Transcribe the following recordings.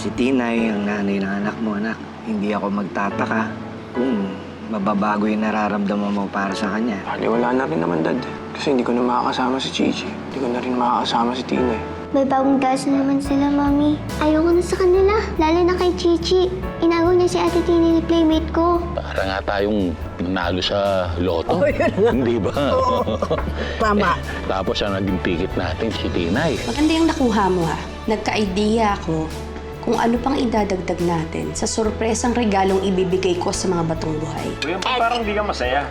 Si Tinay, ang nanay ng anak mo, anak. Hindi ako magtataka kung mababago yung nararamdaman mo para sa kanya. Wala na rin naman, Dad. Kasi hindi ko na makakasama si Chichi. Hindi ko na rin makakasama si Tinay. May bagong dance na naman sila, Mami. Ayoko na sa kanila, lalo na kay Chichi. Inago niya si Ate Tini ni playmate ko. Para nga tayong nanalo sa loto. Hindi ba? Tama. Tapos ang naging ticket natin, si Tinay. Maganda yung nakuha mo ha. Nagka-idea ako kung ano pang idadagdag natin sa sorpresang regalong ibibigay ko sa mga batong buhay. Parang di ka masaya.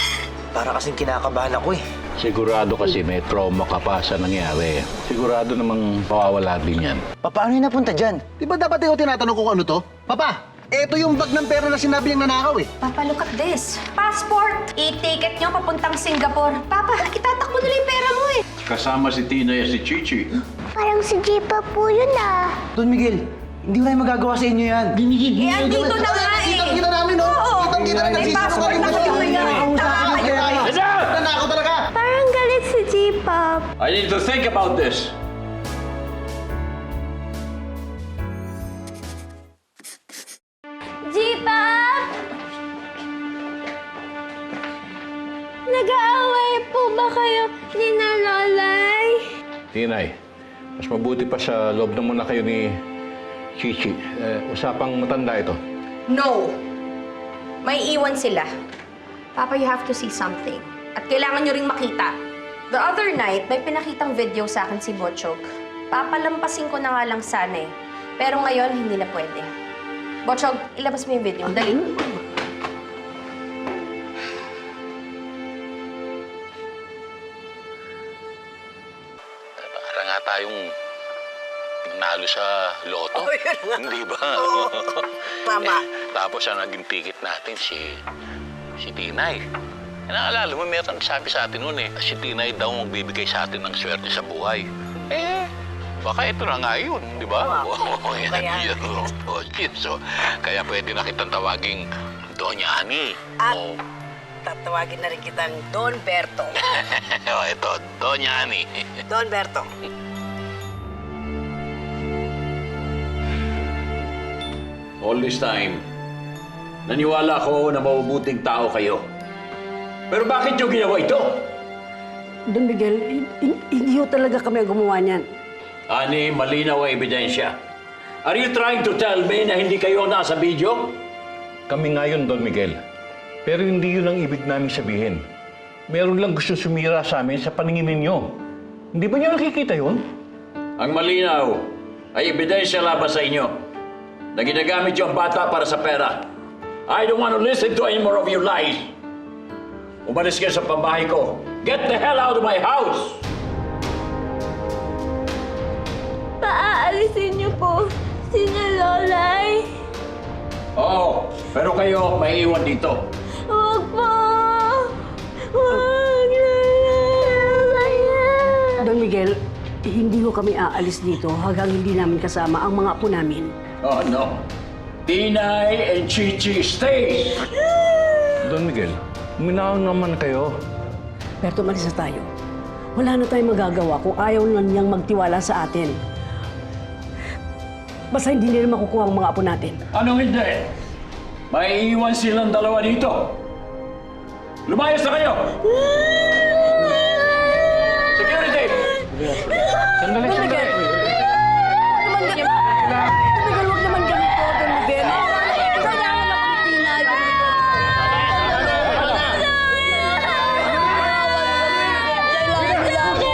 Para kasing kinakabahan ako eh. Sigurado kasi may trauma ka pa sa nangyari. Sigurado namang mawawala din yan. Paano yung napunta dyan? Di ba dapat ikaw tinatanong kung ano to? Papa, eto yung bag ng pera na sinabi niyang nanakaw eh. Papa, look at this. Passport! E-ticket nyo papuntang Singapore. Papa, itatakbo nila yung pera mo eh. Kasama si Tinay at si Chichi. Parang si Jipa po yun ah. Don Miguel, hindi wala yung magagawa sa inyo yan. Eh, andito na nga eh. Kitang-kita namin, no? Oo. Kitang-kita na May passport na kayo ngayon. Nanakaw talaga. Parang galit si Jipa. I need to think about this. Jipa! Nag-aaway po ba kayo ni Lolay? Tinay, mas mabuti pa sa loob na muna kayo ni Chichi. Usapang matanda ito. No. May iwan sila. Papa, you have to see something. At kailangan nyo ring makita. The other night, may pinakitang video sa akin si Botchog. Papalampasin ko na nga lang sana eh. Pero ngayon, hindi na pwede. Botchog, ilabas mo yung video. Dali. Para nga tayong nanalo sa loto. Hindi ba? Tama. Tapos ang naging ticket natin, si Tinay. Naalala mo, meron sabi sa atin noon eh, si Tinay daw magbibigay sa atin ng swerte sa buhay. Baka ito na nga yun, di ba? Kaya. So, kaya pwede na kitang tawaging Doña Ani. At tatawagin na rin kitang Don Berto. Ito, Doña Ani. Don Berto. All this time, naniwala ko na mabubuting tao kayo. Pero bakit nyo ginawa ito? Don Miguel, hindi ho talaga kami gumawa niyan. Ani, malinaw ang ebidensya. Are you trying to tell me na hindi kayo nasa video? Kami nga yun, Don Miguel. Pero hindi yun ang ibig namin sabihin. Meron lang gusto sumira sa amin sa paningin ninyo. Hindi ba niyo nakikita yun? Ang malinaw ay ebidensya laban sa inyo na ginagamit yung bata para sa pera. I don't want to listen to any more of your lies. Umalis kayo sa pambahay ko. Get the hell out of my house! Paaalisin niyo po si Lolay. Oo, pero kayo may iwan dito. Huwag po! Huwag! Don Miguel, hindi ho kami aalis dito hanggang hindi namin kasama ang mga apo namin. Oh, no. Tinay and Chichi stay! Don Miguel, uminaw naman kayo. Berto, malis na tayo. Wala na tayong magagawa kung ayaw na niyang magtiwala sa atin. Basta hindi nila makukuha ang mga apo natin. Anong hindi? May iwan silang dalawa dito. Lumayas na kayo! Security! Sandali, Don sandali. Miguel! Don Miguel, huwag naman ganito, Don Miguel. Kailangan ako ni Tinay. Kailangan nila ako.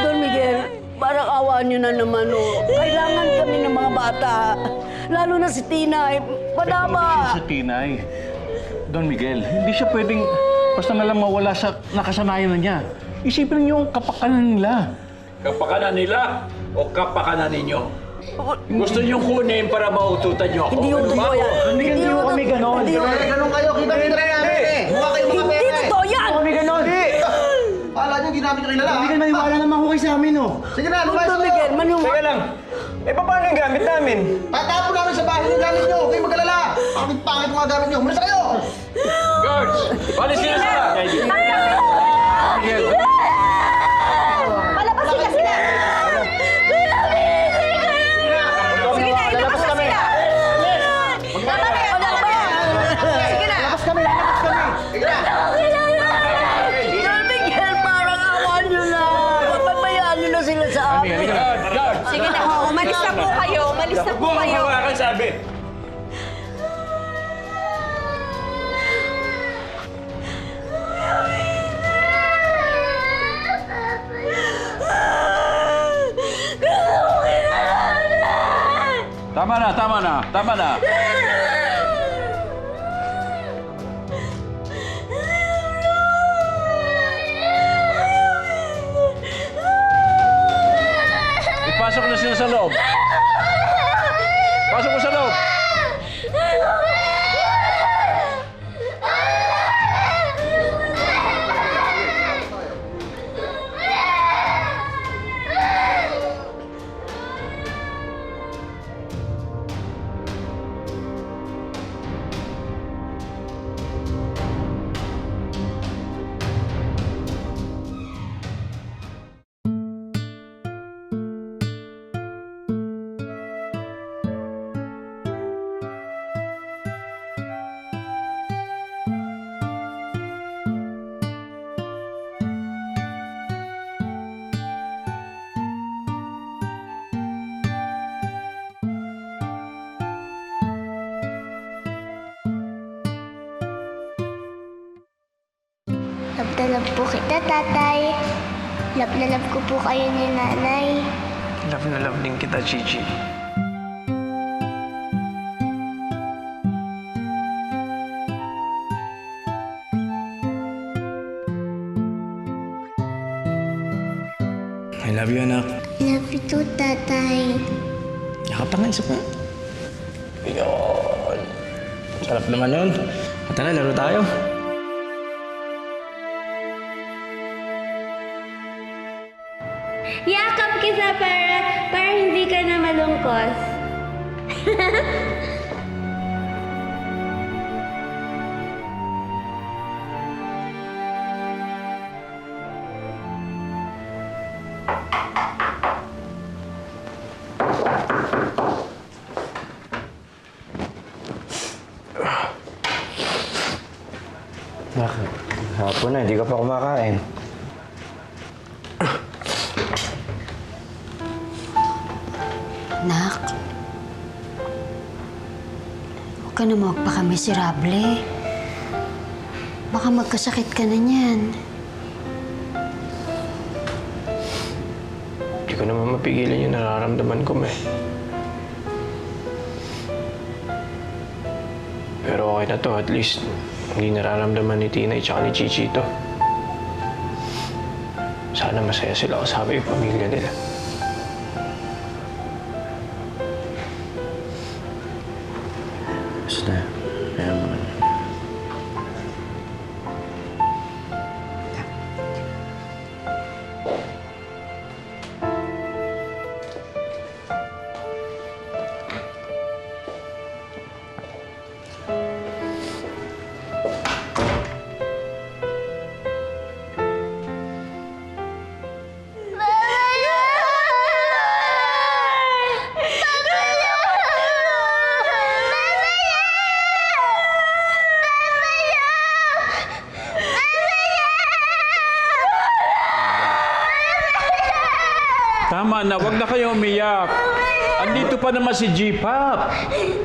Don Miguel, parang awaan niyo na naman, oh. Kailangan kami ng mga bata. Lalo na si Tinay. Madama. Sa Tinay. Don Miguel, hindi siya pwedeng basta na lang mawala sa nakasanayan na niya. Isipin niyo ang kapakanan nila. Kapakanan nila o kapakanan ninyo? Gusto niyong kunin para maututan niyo ako? Hindi ho totoo yan. Hindi ho kami ganon. Ganon kayo, kita-kita na namin eh. Mukha kayo mga pera Hindi eh. totoo yan! Kami ganon. Kala niyo hindi namin kilala. Hindi kayo maniwala naman ko kayo sa amin, oh. Sige na, lumayas Don Miguel, Teka lang. Paano yung gamit namin? Tatapon namin sa bahay yung gamit niyo. Huwag kayong mag-alala. Pangit-pangit mga gamit niyo. Umalis na kayo! Guards! Palis sila sila! Palabasin ka sila! Mag-isa po kayo. Hawakan sabi. Tama na, tama na, tama na. Ipasok na sila sa loob. Pasok mo sa loob. Love na love po kita, tatay. Love na love ko po kayo ni nanay. Love na love din kita, Chichi. I love you, anak. Love you too, tatay. Yakap na nga, isa pa. Yun. Sarap naman yun. Tara, laro tayo. Yakap kita para hindi ka na malungkot. Bakit? Hapon na, hindi ka pa kumakain. Nak, huwag ka na magpakamiserable. Baka magkasakit ka na niyan. Hindi ko naman mapigilan yung nararamdaman ko, May. Pero okay na to, at least hindi nararamdaman ni Tinay tsaka ni Chichi to. Sana masaya sila kasama yung pamilya nila. Basta, kaya naman. Tama na, wag na kayo umiyak. Andito pa naman si G-Pop.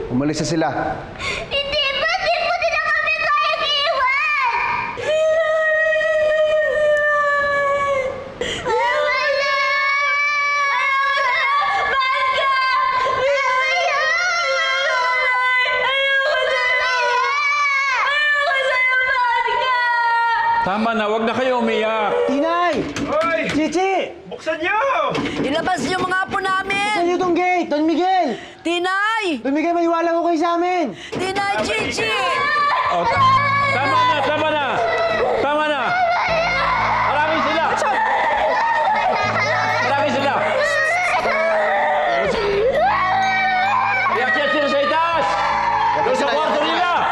Umalis na sila. Hindi ba? Di po nila kami kayang iwan! Wala! Bangga! Tama na, wag na kayo umiyak. Tinay! Hoy! Chichi! Buksan niyo! Ilabas yung mga apo namin! Saan niyo tong gate? Don Miguel! Tinay! Don Miguel, maniwala ko kayo sa amin! Tinay, Chichi! Oh, tama na, tama na! Tama na! Marami sila! Marami sila! Iyak-iyak sila sa itaas! Doon sa kwarto nila!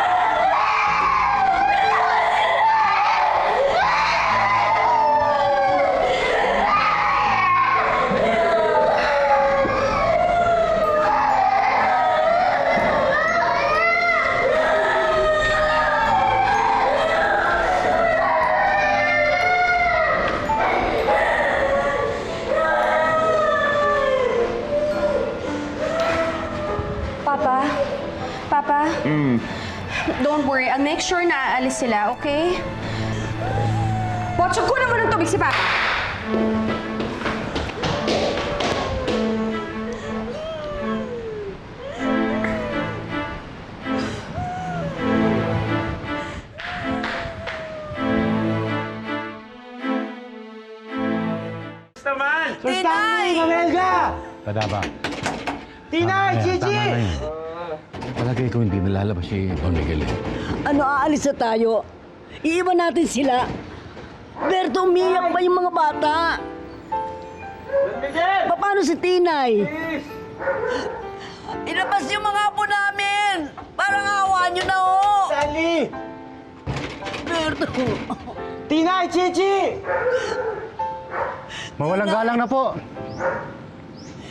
Papa? Papa? Don't worry, I'll make sure na aalis sila, okay? Botchog ko naman ng tubig si Papa. Tinay! Padaba. Tinay, Chichi! Palagay ko hindi nalalabas si Don Miguel eh. Ano, aalis na tayo? Iiwan natin sila. Berto, umiyak pa yung mga bata. Paano si Tinay? Ilabas yung mga apo namin! Parang awa nyo na, oh! Sally! Berto! Tinay, Chichi! Mawalang galang na po.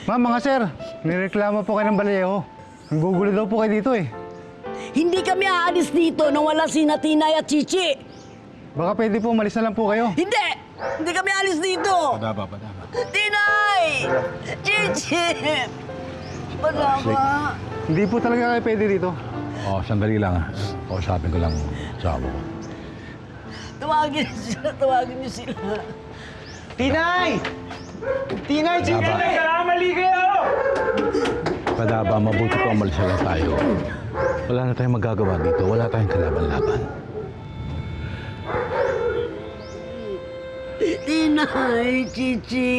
Ma'am, mga sir, nireklamo po kayo ng balayeho. Nagugulo daw po kayo dito eh. Hindi kami aalis dito nang wala si Tinay at Chichi! Baka pwede po, umalis na lang po kayo. Hindi! Hindi kami alis dito! Padaba. Tinay! Chichi! Padaba! Hindi po talaga kayo pwede dito. Oh, sandali lang ah. Kausapin ko lang sa amo ko. Tawagin niyo sila. Tinay! Tinay, Chichi! Nagkamali kayo! Padaba, mabuti po umalis na lang tayo. Wala na tayong magagawa dito. Wala tayong kalaban-laban. Tinay, Chichi!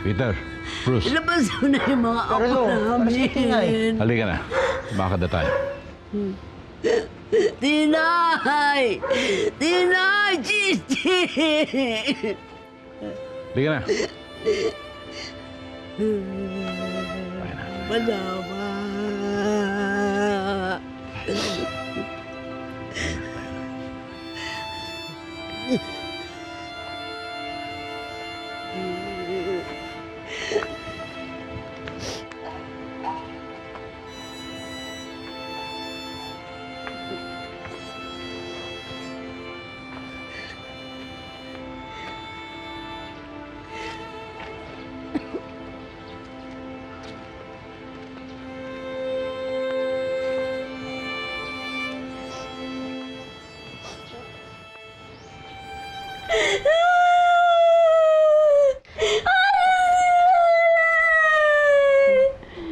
Peter, Bruce, Ilabas mo na yung mga apo namin. halika na. Bakad na tayo. Tinay! Tinay, Chichi! Halika na. Padaba!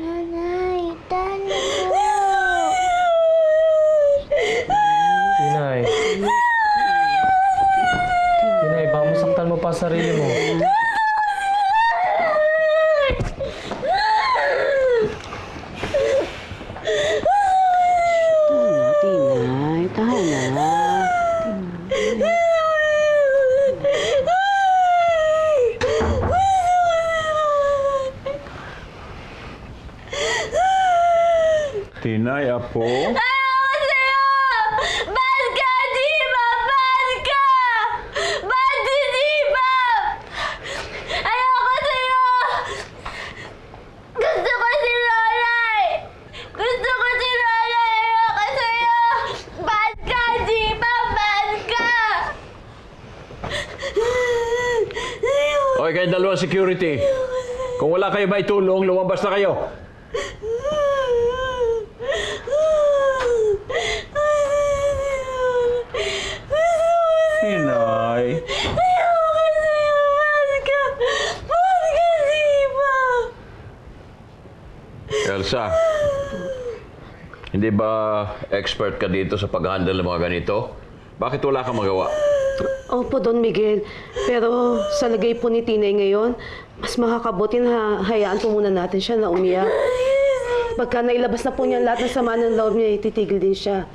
Nanay, talo po. Tinay. Tinay, baka masaktan mo pa sarili mo. Tinay, tahan na. Tinay, apo. Ayoko sa'yo! Bad ka, di ba? Bad ka! Bad di ba? Ayoko sa'yo! Gusto ko si Lolay! Gusto ko si Lolay! Ayoko sa'yo! Bad ka, di ba? Bad ka! Okay, kayo dalawang security. Kung wala kayo maitulong, lumabas na kayo. Tinay. Elsa, hindi ba expert ka dito sa pag-handle ng mga ganito? Bakit wala kang magawa? Opo, Don Miguel. Pero sa lagay po ni Tinay ngayon, mas makakabuti na hayaan po muna natin siya na umiyak. Pagka nailabas na po niya lahat ng sama ng loob niya, titigil din siya.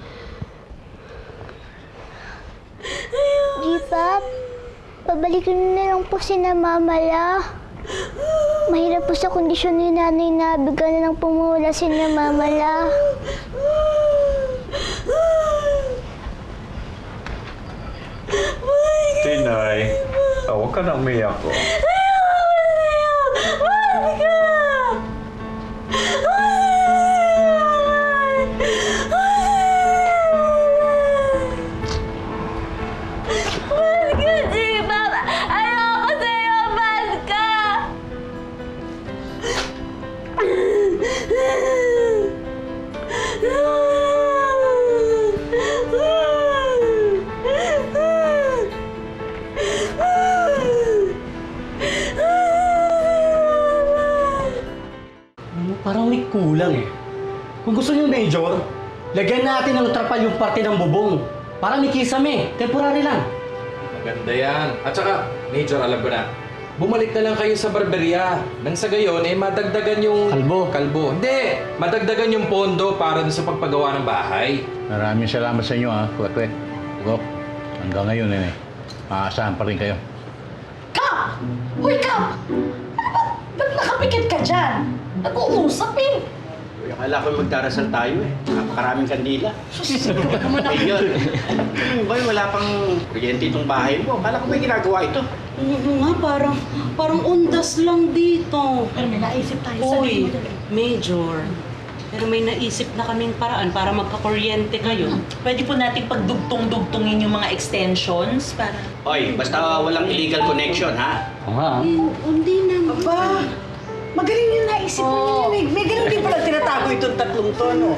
G-Pop, pabalikin na lang po si na Mamala. Mahirap po sa kondisyon ni nanay na bigla na lang pumula si na Mamala. Tinay, huwag ka nang umiyak ko. Parang may kulang eh. Kung gusto niyo, Major, lagyan natin ng trapal yung parte ng bubong. Para may kisame, temporary lang. Maganda yan. At saka, Major, alam ko na. Bumalik na lang kayo sa barberia. Nang sa gayon, madagdagan yung... Kalbo. Hindi! Madagdagan yung pondo para dun sa pagpagawa ng bahay. Maraming salamat sa inyo, ha, Kwek. Ugok, hanggang ngayon, maaasahan pa rin kayo. Kap! Hoy, Kap! Ba't nakapikit ka dyan? Nag-uusap eh. Akala ko magdarasal tayo eh. Napakaraming kandila. Ayun. Ano ba wala pang kuryente itong bahay mo? Akala ko ba ginagawa ito? Oo nga, parang undas lang dito. Pero may naisip tayo sa Uy, Major, pero may naisip na kaming paraan para magkakuryente kayo. Pwede po natin pagdugtong-dugtungin yung mga extensions para... Hoy, basta walang illegal connection, ha? Oo nga. Hindi na. Aba, magaling yung naisip mo niya. May galing din pala tinatago itong tatlong to, no?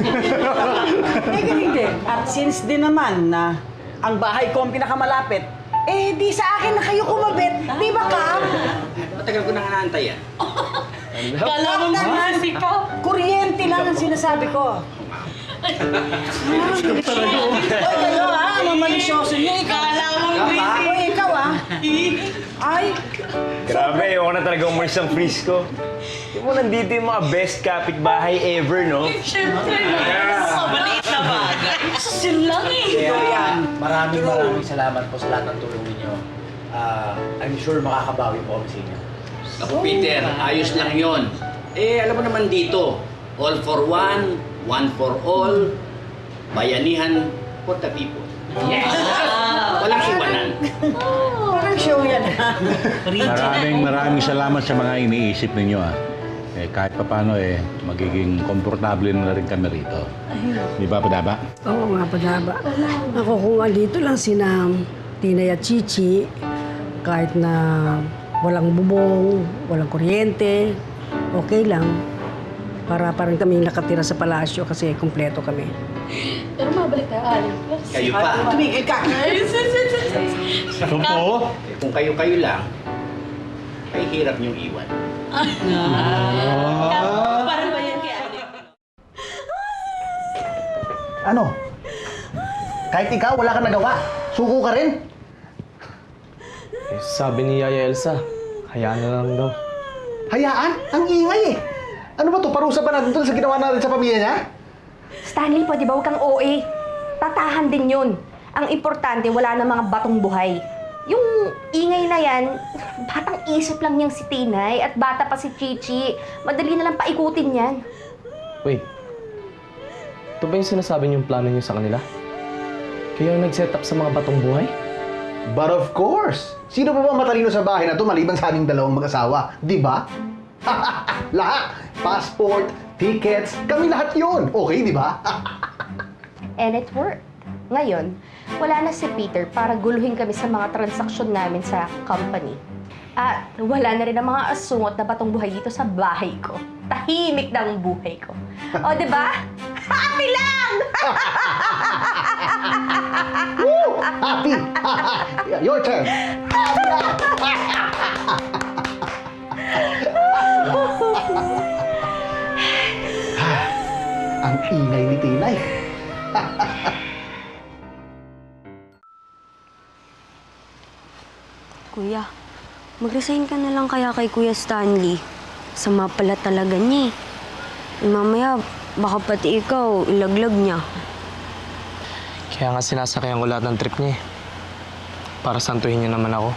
May galing din. At since din naman na ang bahay ko ang pinakamalapit, eh di sa akin na kayo kumabit. Di ba, Kap? Matagal ko nang inaantay yan. Kala mo naman si Kap. Kuryente lang ang sinasabi ko. Hoy, kayo ha, mamalisyoso niyo. Kala mo Hoy, ikaw ha. Ay, Grabe, ayoko na talaga umalis ng freeze ko. Di mo nandito yung mga best kapitbahay ever, no? Siyempre, maliit na bagay. Asasin lang eh. Maraming salamat po sa lahat ng tulong ninyo. I'm sure makakabawi po kami sa inyo. Ako, Peter, ayos lang yon. Alam mo naman dito, all for one for all, bayanihan for the people. Yes! Walang iwanan. parang show yan ha. Maraming salamat sa mga iniisip ninyo, ha. Kahit paano, magiging komportable na rin kami rito. Di ba, Padaba? Oo nga, Padaba. Ako kung andito lang sina Tinay at Chichi, kahit na walang bubong, walang kuryente, okay lang. Para parang kami nakatira sa palasyo kasi kumpleto kami. Pero mabalik tayo, Ali. Kayo pa. Tumigil ka! Ano po? Kung kayo-kayo lang, ay hirap niyong iwan. Parang ba yan kay Ali? Ano? Kahit ikaw, wala kang nagawa. Suko ka rin. Sabi ni Yaya Elsa, hayaan na lang daw. Hayaan? Ang ingay eh. Ano ba to? Parusa ba natin to sa ginawa natin sa pamilya niya? Stanley, pwede ba huwag kang OA? Tatahan din yun. Ang importante, wala na mga batong buhay. Yung ingay na yan, batang isip lang niyang si Tinay at bata pa si Chichi. Madali na lang paikutin yan. Wait, ito ba yung sinasabi niyong plano niyo sa kanila? Kayo ang nag-set up sa mga batong buhay? But of course! Sino pa ba matalino sa bahay na to maliban sa aming dalawang mag-asawa? Di ba? Lahat! Passport, tickets, kami lahat yun. Okay, di ba? And it worked. Ngayon, wala na si Peter para guluhin kami sa mga transaksyon namin sa company. At wala na rin ang mga asungot na batong buhay dito sa bahay ko. Tahimik na ang buhay ko. O, di ba? Happy lang! Woo! Happy! Your turn! Ang ingay ni Tinay. Kuya, mag-resign ka na lang kaya kay Kuya Stanley. Sama pala talaga niya eh. Mamaya, baka pati ikaw, ilaglag niya. Kaya nga sinasakyan ko lahat ng trip niya eh. Para santuhin niya naman ako.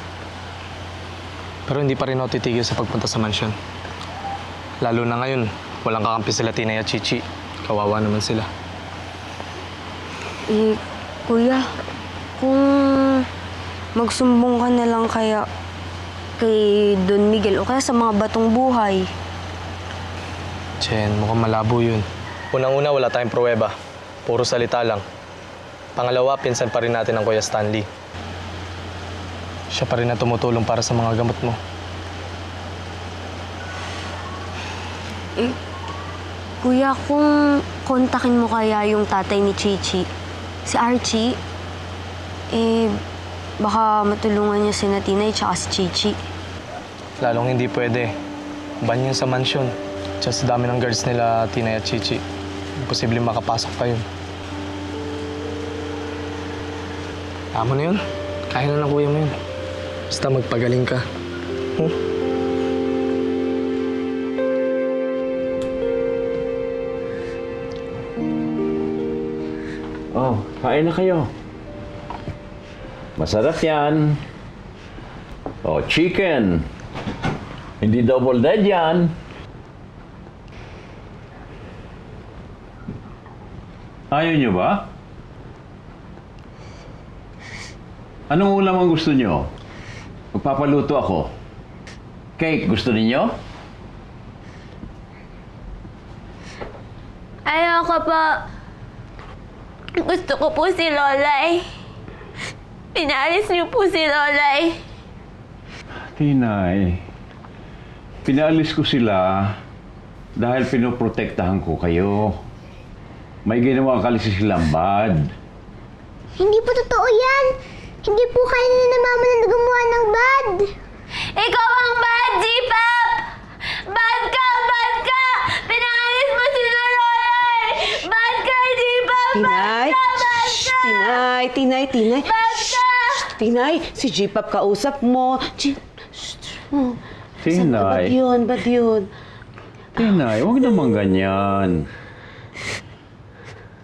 Pero hindi pa rin ako titigil sa pagpunta sa mansyon. Lalo na ngayon, walang kakampi sila Tinay at Chichi. Kawawa naman sila. Eh, Kuya, kung magsumbong ka na lang kaya kay Don Miguel o kaya sa mga batong buhay. Chen, mukhang malabo yun. Unang-una, wala tayong pruweba. Puro salita lang. Pangalawa, pinsan pa rin natin ang Kuya Stanley. Siya pa rin na tumutulong para sa mga gamot mo. Eh, Kuya, kung kontakin mo kaya yung tatay ni Chichi, si Archie, baka matulungan niya si Tinay tsaka si Chichi. Lalong hindi pwede. Ban yun sa mansyon. Just dami ng guards nila, Tinay at Chichi. Imposible makapasok pa yun. Amo na yun. Kaya na ng kuya mo yun. Basta magpagaling ka. Oh, kain na kayo. Masarap yan. Oh, chicken. Hindi double dead yan. Ayaw nyo ba? Anong ulam ang gusto nyo? Magpapaluto ako. Cake, gusto ninyo? Ayoko po. Gusto ko po si Lolay. Pinaalis niyo po si Lolay. Tinay, pinaalis ko sila dahil pinoprotektahan ko kayo. May ginawa kasi silang bad. Hindi po totoo yan. Hindi po kaya ni na mama na gumawa ng bad. Ikaw ang bad, G-Pop! Bad ka! Bad ka! Pinaalis mo si Lolay! Bad ka, G-Pop! Tinay! Tinay! Tinay! Tinay! Bad ka! Tinay! Si G-Pop kausap mo. Tinay. Ba't yun? Ba't yun? Tinay, huwag naman ganyan.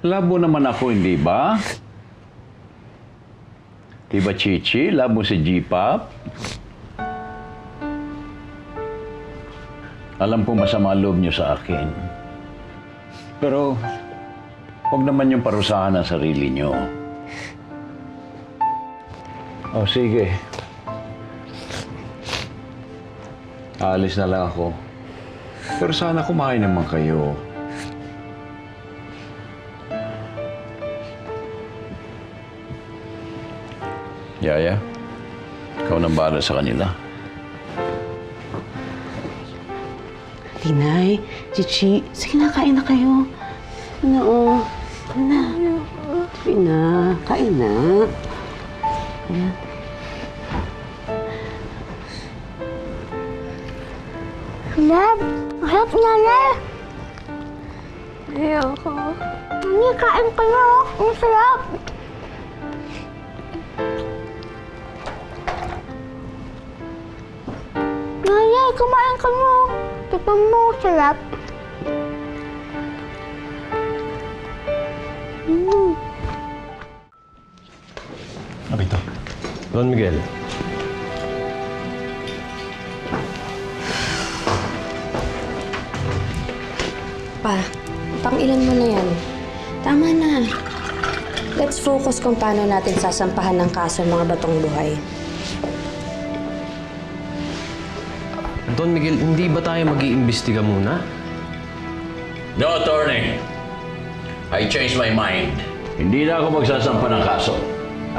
Labo naman ako, hindi ba? Diba, Chichi? Labo si G-Pop? Alam ko masama loob niyo sa akin. Pero, huwag naman yung parusahan ang sarili niyo. O, sige. Aalis na lang ako. Pero sana kumain naman kayo. Yaya, ikaw nang bahala sa kanila. Tinay, Chichi, sige na, kain na kayo. Ano, oh. Kain na. Sige na, kain na. Ayan. Lab, harap na na. Ayoko. Mami, kain ka na. Ang sarap. Naya, kumain ka mo. Tikman mo, sarap. Ano ito? Don Miguel. Pa, pang-ilan mo na yan. Tama na. Let's focus kung paano natin sasampahan ng kaso ng mga batong buhay. Don Miguel, hindi ba tayo mag-iimbestiga muna? No, attorney. I changed my mind. Hindi na ako magsasampa ng kaso.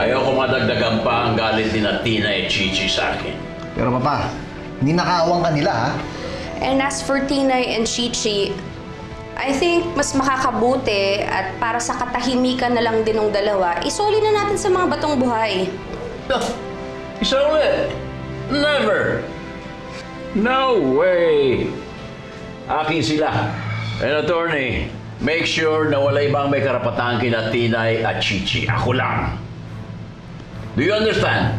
Ayoko madagdagan pa ang galit ni Tina at Chichi sa akin. Pero Papa, hindi nakaawang kanila, ha? And as for Tinay and Chichi, I think mas makakabuti at para sa katahimikan na lang din ng dalawa, isoli na natin sa mga batong buhay. Isoli? Never! No way! Akin sila. And attorney, make sure na wala ibang may karapatan kina Tinay at Chichi. Ako lang. Do you understand?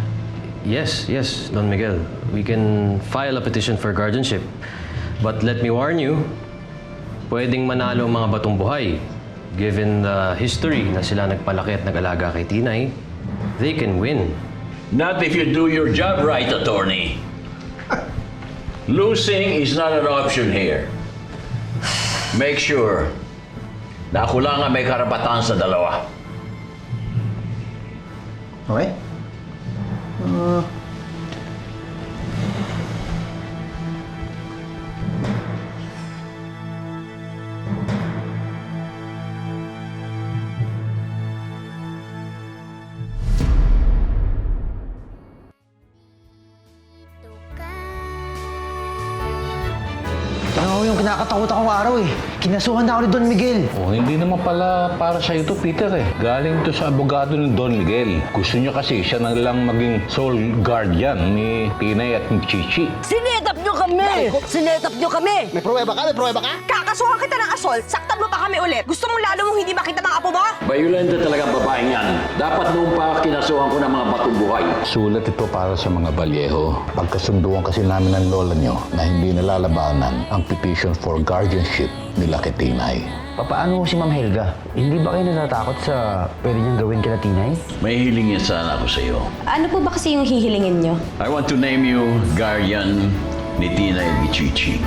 Yes, Don Miguel. We can file a petition for guardianship. But let me warn you, pwedeng manalo ang mga batong buhay. Given the history na sila nagpalaki at nag-alaga kay Tinay, they can win. Not if you do your job right, attorney. Losing is not an option here. Make sure na ako lang ang may karapatan sa dalawa. Okay? Ako yung kinakatakot akong araw eh. Kinasuhan na ako ni Don Miguel. Oh, hindi naman pala para sa ito, Peter eh. Galing to sa abogado ni Don Miguel. Gusto niya kasi siya na lang maging sole guardian ni Tinay at ni Chichi. Sinetap nyo kami! Sinetap nyo kami! May pruweba ka? May pruweba ka? Kakasuhan kita ng assault, saktan mo pa kami ulit. Gusto mong lalo mong hindi makita mga apo mo? Violent talaga ang babaeng yan. Dapat noong pa kinasuhan ko ng mga batong buhay. Sulat ito para sa mga Vallejo. Pagkasunduan kasi namin ng lola nyo na hindi nalalabanan ang petition for guardianship nila kay Tinay. Paano si Ma'am Helga? Hindi ba kayo natatakot sa pwede niyang gawin kila Tinay? May hilingin sana ako sa iyo. Ano po ba kasi yung hihilingin nyo? I want to name you guardian ni Tinay at ni Chichi.